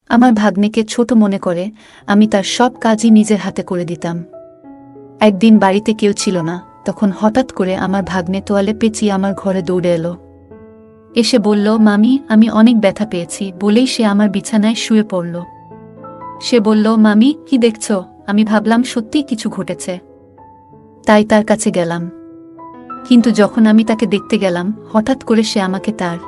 আমার ভাগ্নেকে ছোট মনে করে আমি তার সব কাজই নিজের হাতে করে দিতাম। একদিন বাড়িতে কেউ ছিল না, তখন হঠাৎ করে আমার ভাগ্নে তোয়ালে পেঁচিয়ে আমার ঘরে দৌড়ে এলো। এসে বলল, মামি আমি অনেক ব্যথা পেয়েছি, বলেই সে আমার বিছানায় শুয়ে পড়ল। সে বলল, মামি কি দেখছ? আমি ভাবলাম সত্যিই কিছু ঘটেছে, তাই তার কাছে গেলাম। কিন্তু যখন আমি তাকে দেখতে গেলাম, হঠাৎ করে সে আমাকে তার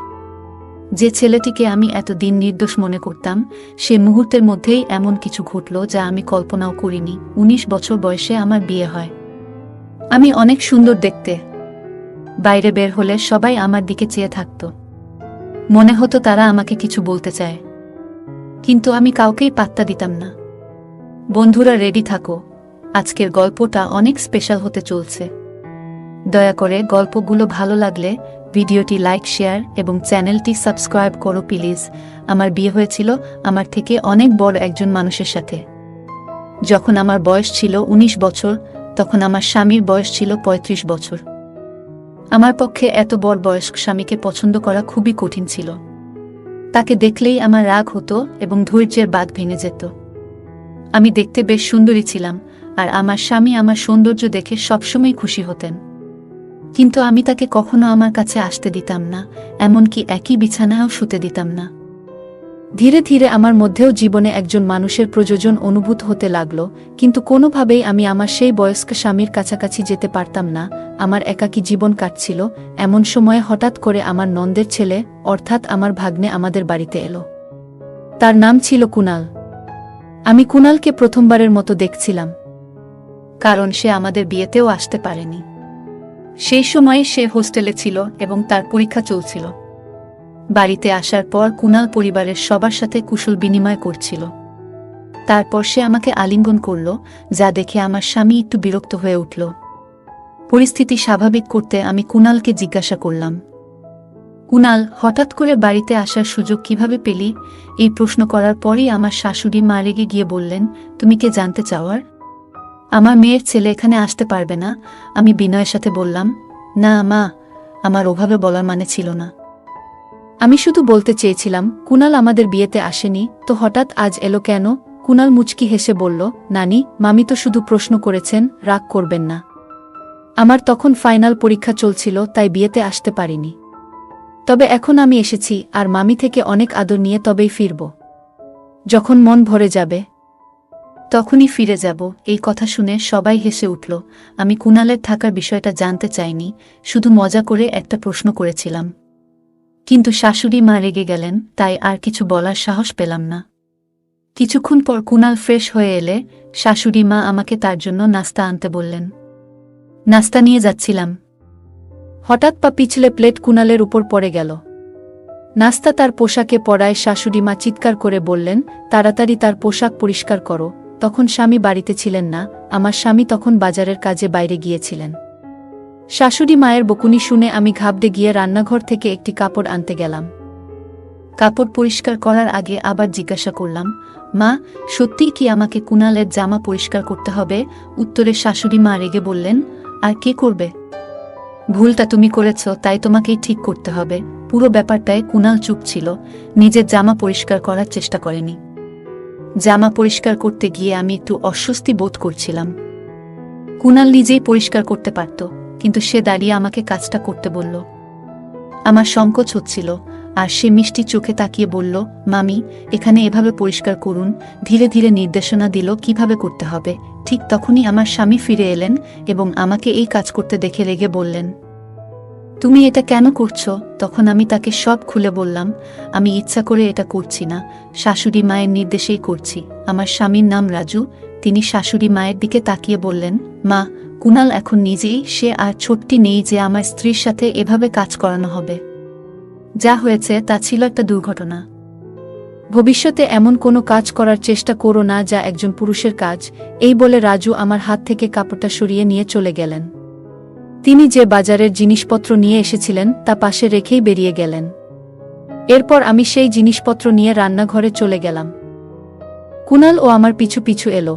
যে ছেলেটিকে আমি এতদিন নির্দোষ মনে করতাম, সে মুহূর্তের মধ্যেই এমন কিছু ঘটল যা আমি কল্পনাও করিনি। ১৯ বছর বয়সে আমার বিয়ে হয়। আমি অনেক সুন্দর দেখতে। বাইরে বের হলে সবাই আমার দিকে চেয়ে থাকত। মনে হতো তারা আমাকে কিছু বলতে চায়, কিন্তু আমি কাউকেই পাত্তা দিতাম না। বন্ধুরা রেডি থাকো, আজকের গল্পটা অনেক স্পেশাল হতে চলছে। দয়া করে গল্পগুলো ভালো লাগলে ভিডিওটি লাইক, শেয়ার এবং চ্যানেলটি সাবস্ক্রাইব করো প্লিজ। আমার বিয়ে হয়েছিল আমার থেকে অনেক বড় একজন মানুষের সাথে। যখন আমার বয়স ছিল ১৯ বছর, তখন আমার স্বামীর বয়স ছিল ৩৫ বছর। আমার পক্ষে এত বড় বয়স্ক স্বামীকে পছন্দ করা খুবই কঠিন ছিল। তাকে দেখলেই আমার রাগ হতো এবং ধৈর্যের বাঁধ ভেঙে যেত। আমি দেখতে বেশ সুন্দরী ছিলাম, আর আমার স্বামী আমার সৌন্দর্য দেখে সবসময় খুশি হতেন। কিন্তু আমি তাকে কখনো আমার কাছে আসতে দিতাম না, এমনকি একই বিছানায়ও শুতে দিতাম না। ধীরে ধীরে আমার মধ্যেও জীবনে একজন মানুষের প্রয়োজন অনুভূত হতে লাগল, কিন্তু কোনোভাবেই আমি আমার সেই বয়স্ক স্বামীর কাছাকাছি যেতে পারতাম না। আমার একাকী জীবন কাটছিল। এমন সময়ে হঠাৎ করে আমার নন্দের ছেলে, অর্থাৎ আমার ভাগ্নে আমাদের বাড়িতে এলো। তার নাম ছিল কুনাল। আমি কুনালকে প্রথমবারের মতো দেখছিলাম, কারণ সে আমাদের বিয়েতেও আসতে পারেনি। সেই সময়ে সে হোস্টেলে ছিল এবং তার পরীক্ষা চলছিল। বাড়িতে আসার পর কুনাল পরিবারের সবার সাথে কুশল বিনিময় করছিল। তারপর সে আমাকে আলিঙ্গন করল, যা দেখে আমার স্বামী একটু বিরক্ত হয়ে উঠল। পরিস্থিতি স্বাভাবিক করতে আমি কুনালকে জিজ্ঞাসা করলাম, কুনাল, হঠাৎ করে বাড়িতে আসার সুযোগ কিভাবে পেলি? এই প্রশ্ন করার পরই আমার শাশুড়ি মা রেগে গিয়ে বললেন, তুমি কে জানতে চাওয়ার? আমার মেয়ের ছেলে এখানে আসতে পারবে না। আমি বিনয়ের সাথে বললাম, না মা, আমার ওভাবে বলার মানে ছিল না। আমি শুধু বলতে চেয়েছিলাম কুনাল আমাদের বিয়েতে আসেনি, তো হঠাৎ আজ এলো কেন? কুনাল মুচকি হেসে বলল, নানি, মামি তো শুধু প্রশ্ন করেছেন, রাগ করবেন না। আমার তখন ফাইনাল পরীক্ষা চলছিল, তাই বিয়েতে আসতে পারিনি। তবে এখন আমি এসেছি, আর মামি থেকে অনেক আদর নিয়ে তবেই ফিরব। যখন মন ভরে যাবে তখনই ফিরে যাব। এই কথা শুনে সবাই হেসে উঠল। আমি কুনালের থাকার বিষয়টা জানতে চাইনি, শুধু মজা করে একটা প্রশ্ন করেছিলাম। কিন্তু শাশুড়ি মা রেগে গেলেন, তাই আর কিছু বলার সাহস পেলাম না। কিছুক্ষণ পর কুনাল ফ্রেশ হয়ে এলে শাশুড়ি মা আমাকে তার জন্য নাস্তা আনতে বললেন। নাস্তা নিয়ে যাচ্ছিলাম, হঠাৎ পা পিছলে প্লেট কুনালের উপর পড়ে গেল। নাস্তা তার পোশাকে পড়ায় শাশুড়ি মা চিৎকার করে বললেন, তাড়াতাড়ি তার পোশাক পরিষ্কার করো। তখন স্বামী বাড়িতে ছিলেন না, আমার স্বামী তখন বাজারের কাজে বাইরে গিয়েছিলেন। শাশুড়ি মায়ের বকুনি শুনে আমি ঘাবড়ে গিয়ে রান্নাঘর থেকে একটি কাপড় আনতে গেলাম। কাপড় পরিষ্কার করার আগে আবার জিজ্ঞাসা করলাম, মা, সত্যিই কি আমাকে কুনালের জামা পরিষ্কার করতে হবে? উত্তরে শাশুড়ি মা রেগে বললেন, আর কে করবে? ভুলটা তুমি করেছ, তাই তোমাকেই ঠিক করতে হবে। পুরো ব্যাপারটায় কুনাল চুপ ছিল, নিজের জামা পরিষ্কার করার চেষ্টা করেনি। জামা পরিষ্কার করতে গিয়ে আমি একটু অস্বস্তি বোধ করছিলাম। কুনাল নিজেই পরিষ্কার করতে পারত, কিন্তু সে দাঁড়িয়ে আমাকে কাজটা করতে বলল। আমার সংকোচ হচ্ছিল, আর সে মিষ্টি চোখে তাকিয়ে বলল, মামি, এখানে এভাবে পরিষ্কার করুন। ধীরে ধীরে নির্দেশনা দিল কিভাবে করতে হবে। ঠিক তখনই আমার স্বামী ফিরে এলেন এবং আমাকে এই কাজ করতে দেখে রেগে বললেন, তুমি এটা কেন করছো? তখন আমি তাকে সব খুলে বললাম, আমি ইচ্ছা করে এটা করছি না, শাশুড়ি মায়ের নির্দেশেই করছি। আমার স্বামীর নাম রাজু। তিনি শাশুড়ি মায়ের দিকে তাকিয়ে বললেন, মা, কুনাল এখন নিজেই, সে আর ছোট্টি নেই যে আমার স্ত্রীর সাথে এভাবে কাজ করানো হবে। যা হয়েছে তা ছিল একটা দুর্ঘটনা। ভবিষ্যতে এমন কোনো কাজ করার চেষ্টা করো না যা একজন পুরুষের কাজ। এই বলে রাজু আমার হাত থেকে কাপড়টা সরিয়ে নিয়ে চলে গেলেন। তিনি যে বাজারের জিনিসপত্র নিয়ে এসেছিলেন তা পাশে রেখেই বেরিয়ে গেলেন। এরপর আমি সেই জিনিসপত্র নিয়ে রান্নাঘরে চলে গেলাম। কুনাল ও আমার পিছু পিছু এলো।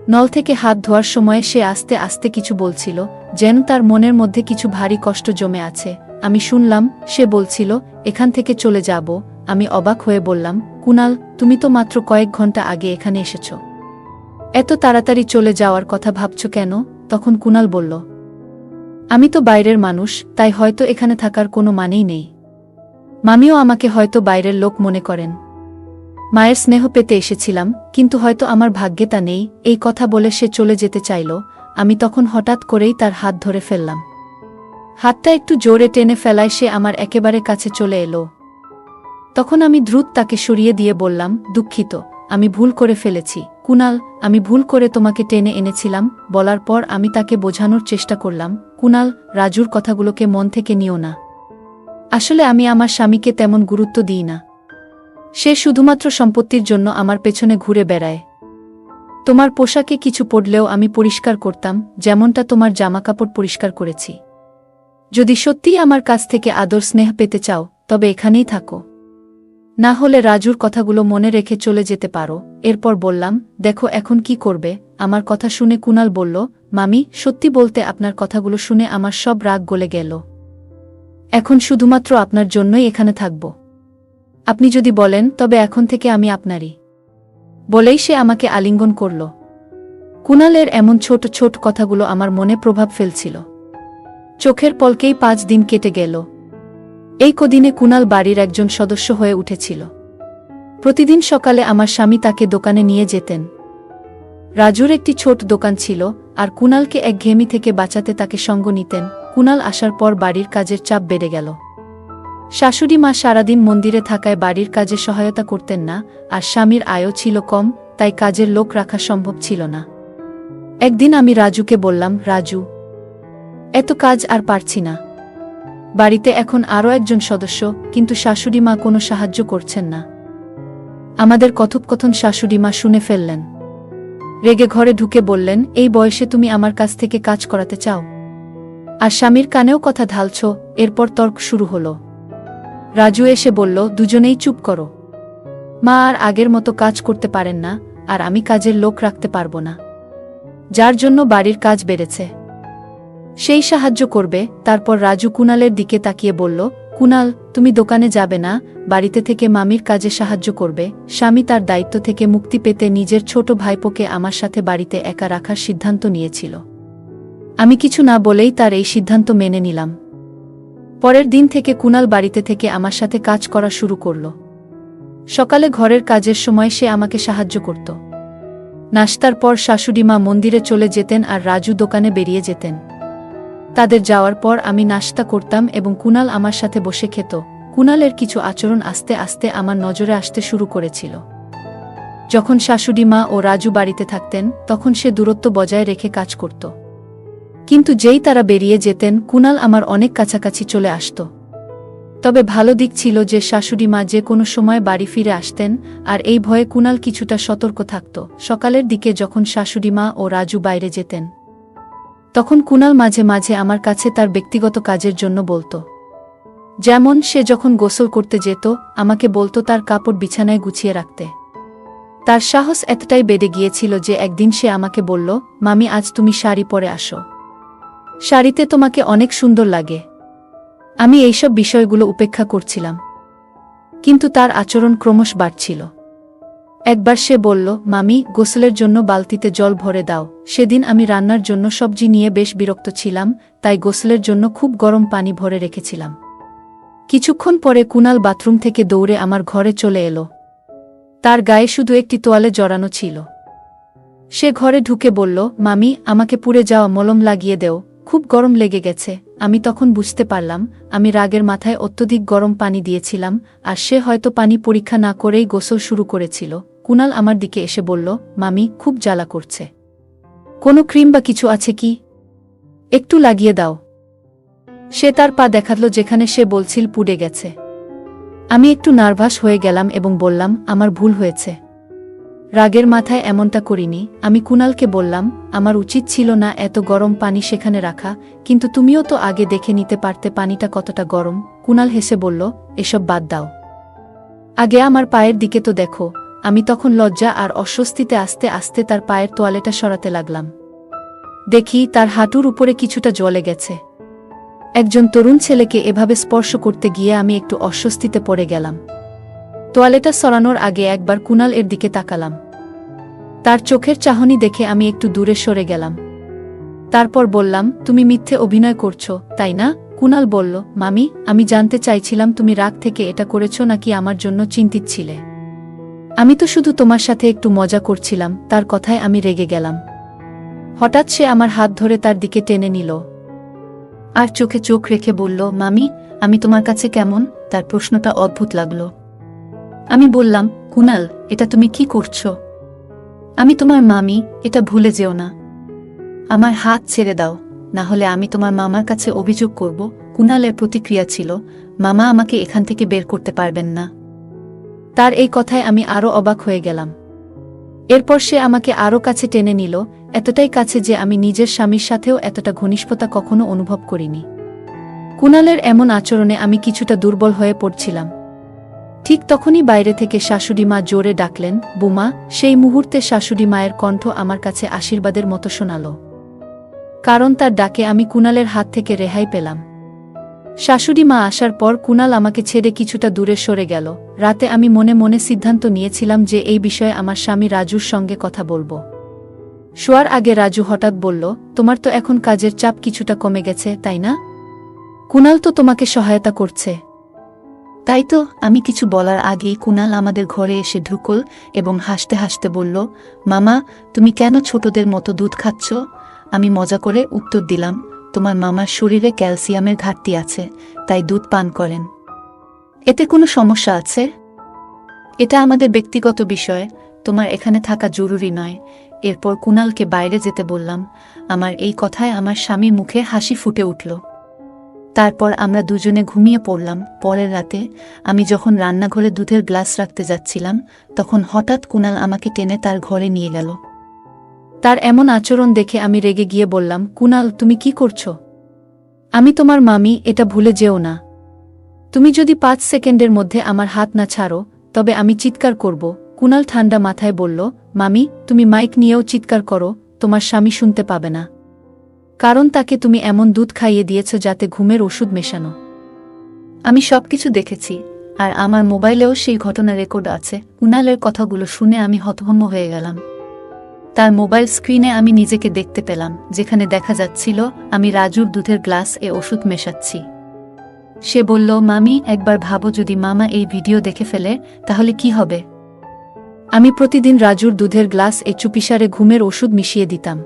নল থেকে হাত ধোয়ার সময় সে আস্তে আস্তে কিছু বলছিল, যেন তার মনের মধ্যে কিছু ভারী কষ্ট জমে আছে। আমি শুনলাম সে বলছিল, এখান থেকে চলে যাব। আমি অবাক হয়ে বললাম, কুনাল, তুমি তো মাত্র কয়েক ঘন্টা আগে এখানে এসেছ। এত তাড়াতাড়ি চলে যাওয়ার কথা ভাবছ কেন? তখন কুনাল বলল, আমি তো বাইরের মানুষ, তাই হয়তো এখানে থাকার কোনো মানেই নেই। মামিও আমাকে হয়তো বাইরের লোক মনে করেন। মায়ের স্নেহ পেতে এসেছিলাম, কিন্তু হয়তো আমার ভাগ্যে তা নেই। এই কথা বলে সে চলে যেতে চাইল। আমি তখন হঠাৎ করেই তার হাত ধরে ফেললাম। হাতটা একটু জোরে টেনে ফেলায় সে আমার একেবারে কাছে চলে এলো। তখন আমি দ্রুত তাকে সরিয়ে দিয়ে বললাম, দুঃখিত, আমি ভুল করে ফেলেছি কুনাল, আমি ভুল করে তোমাকে টেনে এনেছিলাম। বলার পর আমি তাকে বোঝানোর চেষ্টা করলাম, কুনাল, রাজুর কথাগুলোকে মন থেকে নিও না। আসলে আমি আমার স্বামীকে তেমন গুরুত্ব দিই না। সে শুধুমাত্র সম্পত্তির জন্য আমার পেছনে ঘুরে বেড়ায়। তোমার পোশাকে কিছু পড়লেও আমি পরিষ্কার করতাম, যেমনটা তোমার জামাকাপড় পরিষ্কার করেছি। যদি সত্যিই আমার কাছ থেকে আদর স্নেহ পেতে চাও, তবে এখানেই থাকো। না হলে রাজুর কথাগুলো মনে রেখে চলে যেতে পারো। এরপর বললাম, দেখো এখন কি করবে? আমার কথা শুনে কুনাল বলল, মামি, সত্যি বলতে আপনার কথাগুলো শুনে আমার সব রাগ গলে গেল। এখন শুধুমাত্র আপনার জন্যই এখানে থাকব। আপনি যদি বলেন তবে এখন থেকে আমি আপনারই। বলেই সে আমাকে আলিঙ্গন করল। কুনালের এমন ছোট ছোট কথাগুলো আমার মনে প্রভাব ফেলছিল। চোখের পলকেই 5 দিন কেটে গেল। এই কদিনে কুনাল বাড়ির একজন সদস্য হয়ে উঠেছিল। প্রতিদিন সকালে আমার স্বামী তাকে দোকানে নিয়ে যেতেন। রাজুর একটি ছোট দোকান ছিল, আর কুনালকে একঘেয়েমি থেকে বাঁচাতে তাকে সঙ্গ নিতেন। কুনাল আসার পর বাড়ির কাজের চাপ বেড়ে গেল। শাশুড়ি মা সারাদিন মন্দিরে থাকায় বাড়ির কাজে সহায়তা করতেন না, আর স্বামীর আয়ও ছিল কম, তাই কাজের লোক রাখা সম্ভব ছিল না। একদিন আমি রাজুকে বললাম, রাজু, এত কাজ আর পারছি না। বাড়িতে এখন আরও একজন সদস্য, কিন্তু শাশুড়ি মা কোনো সাহায্য করছেন না। আমাদের কথোপকথন শাশুড়ি মা শুনে ফেললেন। রেগে ঘরে ঢুকে বললেন, এই বয়সে তুমি আমার কাছ থেকে কাজ করাতে চাও? আর স্বামীর কানেও কথা ঢালছ? এরপর তর্ক শুরু হলো। রাজু এসে বলল, দুজনেই চুপ করো। মা আর আগের মতো কাজ করতে পারেন না, আর আমি কাজের লোক রাখতে পারবো না, যার জন্য বাড়ির কাজ বেড়েছে। সেই সাহায্য করবে। তারপর রাজু কুনালের দিকে তাকিয়ে বলল, কুনাল, তুমি দোকানে যাবে না, বাড়িতে থেকে মামির কাজে সাহায্য করবে। স্বামী তার দায়িত্ব থেকে মুক্তি পেতে নিজের ছোট ভাইপোকে আমার সাথে বাড়িতে একা রাখার সিদ্ধান্ত নিয়েছিল। আমি কিছু না বলেই তার এই সিদ্ধান্ত মেনে নিলাম। পরের দিন থেকে কুনাল বাড়িতে থেকে আমার সাথে কাজ করা শুরু করল। সকালে ঘরের কাজের সময় সে আমাকে সাহায্য করত। নাশতার পর শাশুড়ি মা মন্দিরে চলে যেতেন আর রাজু দোকানে বেরিয়ে যেতেন। তাদের যাওয়ার পর আমি নাশতা করতাম এবং কুনাল আমার সাথে বসে খেত। কুনালের কিছু আচরণ আস্তে আস্তে আমার নজরে আসতে শুরু করেছিল। যখন শাশুড়ি মা ও রাজু বাড়িতে থাকতেন, তখন সে দূরত্ব বজায় রেখে কাজ করত। কিন্তু যেই তারা বেরিয়ে যেতেন, কুনাল আমার অনেক কাছাকাছি চলে আসত। তবে ভালো দিক ছিল যে শাশুড়ি মা যে কোনো সময় বাড়ি ফিরে আসতেন, আর এই ভয়ে কুনাল কিছুটা সতর্ক থাকত। সকালের দিকে যখন শাশুড়ি মা ও রাজু বাইরে যেতেন, তখন কুনাল মাঝে মাঝে আমার কাছে তার ব্যক্তিগত কাজের জন্য বলতো। যেমন সে যখন গোসল করতে যেত, আমাকে বলতো তার কাপড় বিছানায় গুছিয়ে রাখতে। তার সাহস এতটাই বেড়ে গিয়েছিল যে একদিন সে আমাকে বলল, মামি, আজ তুমি শাড়ি পরে আসো, শাড়িতে তোমাকে অনেক সুন্দর লাগে। আমি এইসব বিষয়গুলো উপেক্ষা করছিলাম, কিন্তু তার আচরণ ক্রমশ বাড়ছিল। একবার সে বলল, মামি, গোসলের জন্য বালতিতে জল ভরে দাও। সেদিন আমি রান্নার জন্য সবজি নিয়ে বেশ বিরক্ত ছিলাম, তাই গোসলের জন্য খুব গরম পানি ভরে রেখেছিলাম। কিছুক্ষণ পরে কুনাল বাথরুম থেকে দৌড়ে আমার ঘরে চলে এলো। তার গায়ে শুধু একটি তোয়ালে জড়ানো ছিল। সে ঘরে ঢুকে বলল, মামি, আমাকে পুড়ে যাওয়া মলম লাগিয়ে দেও, খুব গরম লেগে গেছে। আমি তখন বুঝতে পারলাম আমি রাগের মাথায় অত্যধিক গরম পানি দিয়েছিলাম, আর সে হয়তো পানি পরীক্ষা না করেই গোসল শুরু করেছিল। কুনাল আমার দিকে এসে বলল, মামি, খুব জ্বালা করছে, কোনো ক্রিম বা কিছু আছে কি? একটু লাগিয়ে দাও। সে তার পা দেখালো যেখানে সে বলছিল পুড়ে গেছে। আমি একটু নার্ভাস হয়ে গেলাম এবং বললাম, আমার ভুল হয়েছে, রাগের মাথায় এমনটা করিনি। আমি কুনালকে বললাম, আমার উচিত ছিল না এত গরম পানি সেখানে রাখা, কিন্তু তুমিও তো আগে দেখে নিতে পারতে পানিটা কতটা গরম। কুনাল হেসে বলল, এসব বাদ দাও, আগে আমার পায়ের দিকে তো দেখো। আমি তখন লজ্জা আর অস্বস্তিতে আস্তে আস্তে তার পায়ের তোয়ালেটা সরাতে লাগলাম। দেখি তার হাঁটুর উপরে কিছুটা জ্বলে গেছে। একজন তরুণ ছেলেকে এভাবে স্পর্শ করতে গিয়ে আমি একটু অস্বস্তিতে পড়ে গেলাম। তোয়ালেটা সরানোর আগে একবার কুনাল এর দিকে তাকালাম। তার চোখের চাহনি দেখে আমি একটু দূরে সরে গেলাম। তারপর বললাম, তুমি মিথ্যে অভিনয় করছো, তাই না? কুনাল বলল, মামি, আমি জানতে চাইছিলাম তুমি রাগ থেকে এটা করেছো নাকি আমার জন্য চিন্তিত ছিলে। আমি তো শুধু তোমার সাথে একটু মজা করছিলাম। তার কথায় আমি রেগে গেলাম। হঠাৎ সে আমার হাত ধরে তার দিকে টেনে নিল আর চোখে চোখ রেখে বলল, মামি, আমি তোমার কাছে কেমন? তার প্রশ্নটা অদ্ভুত লাগলো। আমি বললাম, কুনাল, এটা তুমি কি করছো? আমি তোমার মামি, এটা ভুলে যেও না। আমার হাত ছেড়ে দাও, না হলে আমি তোমার মামার কাছে অভিযোগ করব। কুনালের প্রতিক্রিয়া ছিল, মামা আমাকে এখান থেকে বের করতে পারবেন না। তার এই কথায় আমি আরও অবাক হয়ে গেলাম। এরপর সে আমাকে আরও কাছে টেনে নিল, এতটাই কাছে যে আমি নিজের স্বামীর সাথেও এতটা ঘনিষ্ঠতা কখনো অনুভব করিনি। কুনালের এমন আচরণে আমি কিছুটা দুর্বল হয়ে পড়ছিলাম। ঠিক তখনই বাইরে থেকে শাশুড়ি মা জোরে ডাকলেন, বুমা। সেই মুহূর্তে শাশুড়ি মায়ের কণ্ঠ আমার কাছে আশীর্বাদের মতো শোনাল, কারণ তার ডাকে আমি কুনালের হাত থেকে রেহাই পেলাম। শাশুড়ি মা আসার পর কুনাল আমাকে ছেড়ে কিছুটা দূরে সরে গেল। রাতে আমি মনে মনে সিদ্ধান্ত নিয়েছিলাম যে এই বিষয়ে আমার স্বামী রাজুর সঙ্গে কথা বলবো। শোয়ার আগে রাজু হঠাৎ বলল, তোমার তো এখন কাজের চাপ কিছুটা কমে গেছে, তাই না? কুনাল তো তোমাকে সহায়তা করছে। তাই তো। আমি কিছু বলার আগেই কুনাল আমাদের ঘরে এসে ঢুকল এবং হাসতে হাসতে বলল, মামা, তুমি কেন ছোটদের মতো দুধ খাচ্ছ? আমি মজা করে উত্তর দিলাম, তোমার মামার শরীরে ক্যালসিয়ামের ঘাটতি আছে, তাই দুধ পান করেন। এতে কোনো সমস্যা আছে? এটা আমাদের ব্যক্তিগত বিষয়, তোমার এখানে থাকা জরুরি নয়। এরপর কুনালকে বাইরে যেতে বললাম। আমার এই কথায় আমার স্বামীর মুখে হাসি ফুটে উঠল। তারপর আমরা দুজনে ঘুমিয়ে পড়লাম। পরের রাতে আমি যখন রান্নাঘরে দুধের গ্লাস রাখতে যাচ্ছিলাম, তখন হঠাৎ কুনাল আমাকে টেনে তার ঘরে নিয়ে গেল। তার এমন আচরণ দেখে আমি রেগে গিয়ে বললাম, কুনাল, তুমি কি করছো? আমি তোমার মামি, এটা ভুলে যেও না। তুমি যদি 5 সেকেন্ডের মধ্যে আমার হাত না ছাড়ো, তবে আমি চিৎকার করব। কুনাল ঠান্ডা মাথায় বলল, মামি, তুমি মাইক নিয়েও চিৎকার করো, তোমার স্বামী শুনতে পাবে না। কারণ তাকে তুমি এমন দুধ খাইয়ে দিয়েছ যাতে ঘুমের ওষুধ মেশানো। আমি সবকিছু দেখেছি, আর আমার মোবাইলেও সেই ঘটনা রেকর্ড আছে। কুনালের কথাগুলো শুনে আমি হতভম্ব হয়ে গেলাম। তার মোবাইল স্ক্রিনে আমি নিজেকে দেখতে পেলাম, যেখানে দেখা যাচ্ছিল আমি রাজুর দুধের গ্লাস এ ওষুধ মেশাচ্ছি। সে বলল, মামি, একবার ভাবো, যদি মামা এই ভিডিও দেখে ফেলে, তাহলে কি হবে? আমি প্রতিদিন রাজুর দুধের গ্লাস এ চুপিসারে ঘুমের ওষুধ মিশিয়ে দিতাম।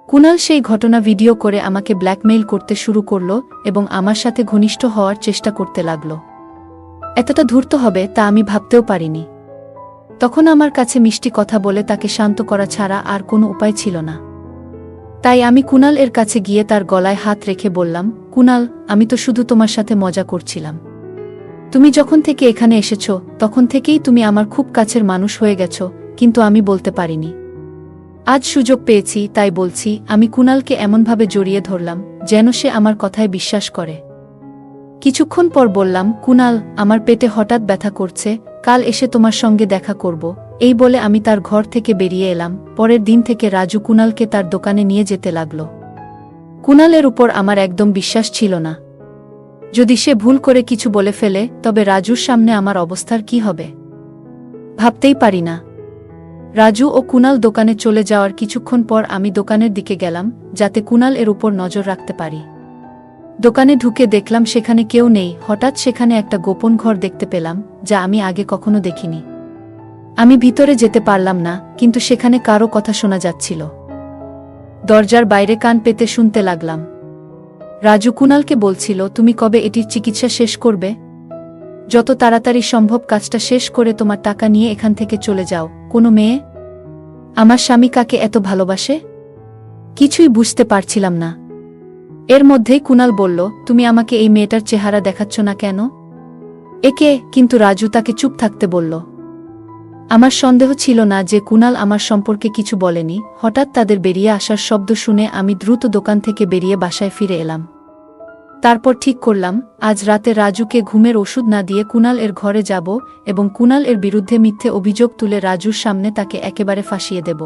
কুনাল সেই ঘটনা ভিডিও করে আমাকে ব্ল্যাকমেইল করতে শুরু করল এবং আমার সাথে ঘনিষ্ঠ হওয়ার চেষ্টা করতে লাগল। এতটা ধূর্ত হবে তা আমি ভাবতেও পারিনি। তখন আমার কাছে মিষ্টি কথা বলে তাকে শান্ত করা ছাড়া আর কোনো উপায় ছিল না। তাই আমি কুনাল এর কাছে গিয়ে তার গলায় হাত রেখে বললাম, কুনাল, আমি তো শুধু তোমার সাথে মজা করছিলাম। তুমি যখন থেকে এখানে এসেছো, তখন থেকেই তুমি আমার খুব কাছের মানুষ হয়ে গেছো, কিন্তু আমি বলতে পারিনি। আজ সুযোগ পেয়েছি, তাই বলছি। আমি কুনালকে এমনভাবে জড়িয়ে ধরলাম যেন সে আমার কথায় বিশ্বাস করে। কিছুক্ষণ পর বললাম, কুনাল, আমার পেটে হঠাৎ ব্যথা করছে, কাল এসে তোমার সঙ্গে দেখা করব। এই বলে আমি তার ঘর থেকে বেরিয়ে এলাম। পরের দিন থেকে রাজু কুনালকে তার দোকানে নিয়ে যেতে লাগল। কুনালের উপর আমার একদম বিশ্বাস ছিল না। যদি সে ভুল করে কিছু বলে ফেলে, তবে রাজুর সামনে আমার অবস্থার কি হবে ভাবতেই পারি না। রাজু ও কুনাল দোকানে চলে যাওয়ার কিছুক্ষণ পর আমি দোকানের দিকে গেলাম, যাতে কুনাল এর উপর নজর রাখতে পারি। দোকানে ঢুকে দেখলাম সেখানে কেউ নেই। হঠাৎ সেখানে একটা গোপন ঘর দেখতে পেলাম, যা আমি আগে কখনো দেখিনি। আমি ভিতরে যেতে পারলাম না, কিন্তু সেখানে কারো কথা শোনা যাচ্ছিল। দরজার বাইরে কান পেতে শুনতে লাগলাম। রাজু কুনালকে বলছিল, তুমি কবে এটির চিকিৎসা শেষ করবে? যত তাড়াতাড়ি সম্ভব কাজটা শেষ করে তোমার টাকা নিয়ে এখান থেকে চলে যাও। কোনো মেয়ে আমার স্বামী কাকে এত ভালোবাসে? কিছুই বুঝতে পারছিলাম না। এর মধ্যেই কুনাল বলল, তুমি আমাকে এই মেয়েটার চেহারা দেখাচ্ছ না কেন? একে? কিন্তু রাজু তাকে চুপ থাকতে বলল। আমার সন্দেহ ছিল না যে কুনাল আমার সম্পর্কে কিছু বলেনি। হঠাৎ তাদের বেরিয়ে আসার শব্দ শুনে আমি দ্রুত দোকান থেকে বেরিয়ে বাসায় ফিরে এলাম। তারপর ঠিক করলাম, আজ রাতে রাজুকে ঘুমের ওষুধ না দিয়ে কুনাল এর ঘরে যাব এবং কুনাল এর বিরুদ্ধে মিথ্যে অভিযোগ তুলে রাজুর সামনে তাকে একেবারে ফাঁসিয়ে দেব,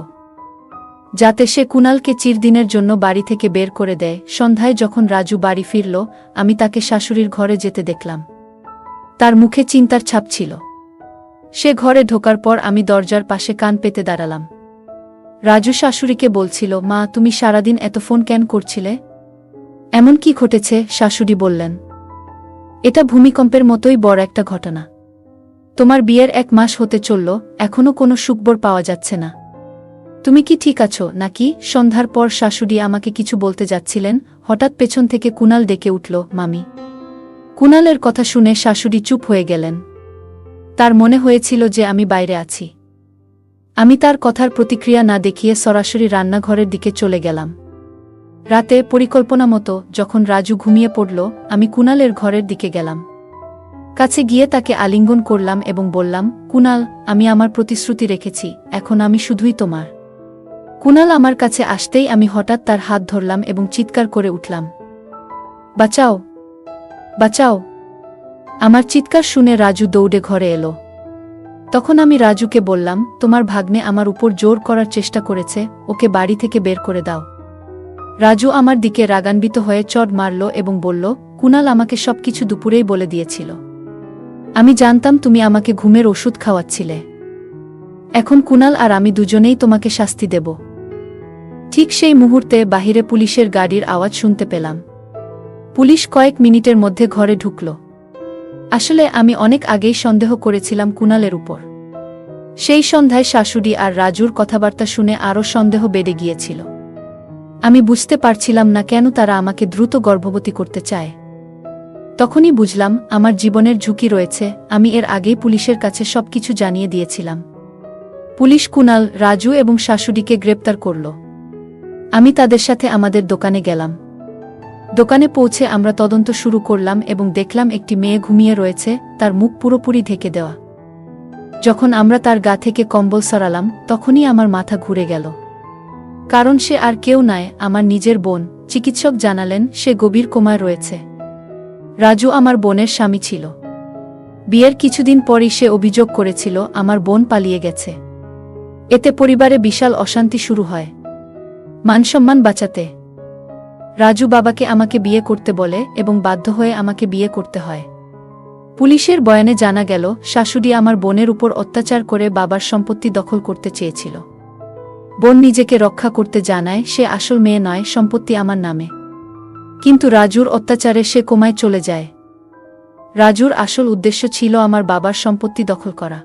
যাতে সে কুনালকে চিরদিনের জন্য বাড়ি থেকে বের করে দেয়। সন্ধ্যায় যখন রাজু বাড়ি ফিরল, আমি তাকে শাশুড়ির ঘরে যেতে দেখলাম। তার মুখে চিন্তার ছাপ ছিল। সে ঘরে ঢোকার পর আমি দরজার পাশে কান পেতে দাঁড়ালাম। রাজু শাশুড়িকে বলছিল, মা তুমি সারাদিন এত ফোন কেন করছিলে? এমন কি ঘটেছে? শাশুড়ি বললেন, এটা ভূমিকম্পের মতোই বড় একটা ঘটনা। তোমার বিয়ের 1 মাস হতে চলল, এখনো কোনো সুখবর পাওয়া যাচ্ছে না। তুমি কি ঠিক আছো নাকি? সন্ধ্যার পর শাশুড়ি আমাকে কিছু বলতে যাচ্ছিলেন, হঠাৎ পেছন থেকে কুনাল ডেকে উঠল, মামি। কুনালের কথা শুনে শাশুড়ি চুপ হয়ে গেলেন। তার মনে হয়েছিল যে আমি বাইরে আছি। আমি তার কথার প্রতিক্রিয়া না দেখিয়ে সরাসরি রান্নাঘরের দিকে চলে গেলাম। রাতে পরিকল্পনা মতো যখন রাজু ঘুমিয়ে পড়ল, আমি কুনালের ঘরের দিকে গেলাম। কাছে গিয়ে তাকে আলিঙ্গন করলাম এবং বললাম, কুনাল, আমি আমার প্রতিশ্রুতি রেখেছি, এখন আমি শুধুই তোমার। কুনাল আমার কাছে আসতেই আমি হঠাৎ তার হাত ধরলাম এবং চিৎকার করে উঠলাম, বাঁচাও, বাঁচাও। আমার চিৎকার শুনে রাজু দৌড়ে ঘরে এলো। তখন আমি রাজুকে বললাম, তোমার ভাগ্নে আমার উপর জোর করার চেষ্টা করেছে, ওকে বাড়ি থেকে বের করে দাও। রাজু আমার দিকে রাগান্বিত হয়ে চড় মারল এবং বলল, কুনাল আমাকে সবকিছু দুপুরেই বলে দিয়েছিল। আমি জানতাম তুমি আমাকে ঘুমের ওষুধ খাওয়াচ্ছিলে। এখন কুনাল আর আমি দুজনেই তোমাকে শাস্তি দেব। ঠিক সেই মুহূর্তে বাহিরে পুলিশের গাড়ির আওয়াজ শুনতে পেলাম। পুলিশ কয়েক মিনিটের মধ্যে ঘরে ঢুকল। আসলে আমি অনেক আগেই সন্দেহ করেছিলাম কুনালের উপর। সেই সন্ধ্যায় শাশুড়ি আর রাজুর কথাবার্তা শুনে আরও সন্দেহ বেড়ে গিয়েছিল। আমি বুঝতে পারছিলাম না কেন তারা আমাকে দ্রুত গর্ভবতী করতে চায়। তখনই বুঝলাম আমার জীবনের ঝুঁকি রয়েছে। আমি এর আগেই পুলিশের কাছে সবকিছু জানিয়ে দিয়েছিলাম। পুলিশ কুনাল, রাজু এবং শাশুড়িকে গ্রেপ্তার করল। আমি তাদের সাথে আমাদের দোকানে গেলাম। দোকানে পৌঁছে আমরা তদন্ত শুরু করলাম এবং দেখলাম একটি মেয়ে ঘুমিয়ে রয়েছে, তার মুখ পুরোপুরি ঢেকে দেওয়া। যখন আমরা তার গা থেকে কম্বল সরালাম, তখনই আমার মাথা ঘুরে গেল। কারণ সে আর কেউ নয়, আমার নিজের বোন। চিকিৎসক জানালেন সে গভীর কোমায় রয়েছে। রাজু আমার বোনের স্বামী ছিল। বিয়ের কিছুদিন পরই সে অভিযোগ করেছিল আমার বোন পালিয়ে গেছে। এতে পরিবারে বিশাল অশান্তি শুরু হয়। মানসম্মান বাঁচাতে রাজু বাবাকে আমাকে বিয়ে করতে বলে এবং বাধ্য হয়ে আমাকে বিয়ে করতে হয়। পুলিশের বয়ানে জানা গেল শাশুড়ি আমার বোনের উপর অত্যাচার করে বাবার সম্পত্তি দখল করতে চেয়েছিল। বোন নিজেকে রক্ষা করতে জানায় সে আসল মেয়ে নয়, সম্পত্তি আমার নামে। কিন্তু রাজুর অত্যাচারে সে কোমায় চলে যায়। রাজুর আসল উদ্দেশ্য ছিল আমার বাবার সম্পত্তি দখল করা।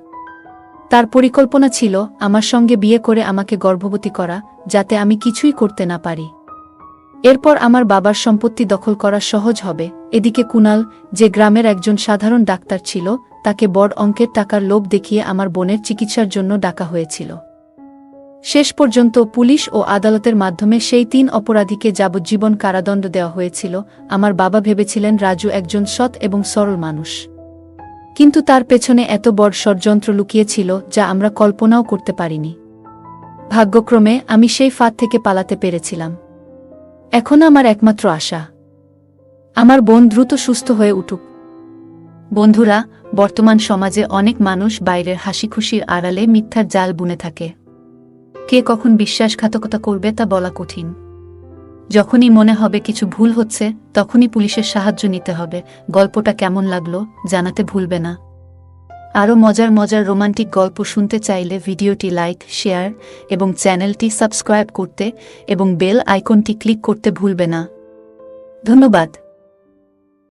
তার পরিকল্পনা ছিল আমার সঙ্গে বিয়ে করে আমাকে গর্ভবতী করা, যাতে আমি কিছুই করতে না পারি। এরপর আমার বাবার সম্পত্তি দখল করা সহজ হবে। এদিকে কুনাল, যে গ্রামের একজন সাধারণ ডাক্তার ছিল, তাকে বড় অঙ্কের টাকার লোভ দেখিয়ে আমার বোনের চিকিৎসার জন্য ডাকা হয়েছিল। শেষ পর্যন্ত পুলিশ ও আদালতের মাধ্যমে সেই 3 অপরাধীকে যাবজ্জীবন কারাদণ্ড দেওয়া হয়েছিল। আমার বাবা ভেবেছিলেন রাজু একজন সৎ এবং সরল মানুষ, কিন্তু তার পেছনে এত বড় ষড়যন্ত্র লুকিয়েছিল যা আমরা কল্পনাও করতে পারিনি। ভাগ্যক্রমে আমি সেই ফাঁদ থেকে পালাতে পেরেছিলাম। এখন আমার একমাত্র আশা, আমার বোন দ্রুত সুস্থ হয়ে উঠুক। বন্ধুরা, বর্তমান সমাজে অনেক মানুষ বাইরের হাসিখুশির আড়ালে মিথ্যার জাল বুনে থাকে। কে কখন বিশ্বাসঘাতকতা করবে তা বলা কঠিন। যখনই মনে হবে কিছু ভুল হচ্ছে, তখনই পুলিশের সাহায্য নিতে হবে। গল্পটা কেমন লাগলো জানাতে ভুলবে না। আরও মজার মজার রোমান্টিক গল্প শুনতে চাইলে ভিডিওটি লাইক, শেয়ার এবং চ্যানেলটি সাবস্ক্রাইব করতে এবং বেল আইকনটি ক্লিক করতে ভুলবে না। ধন্যবাদ।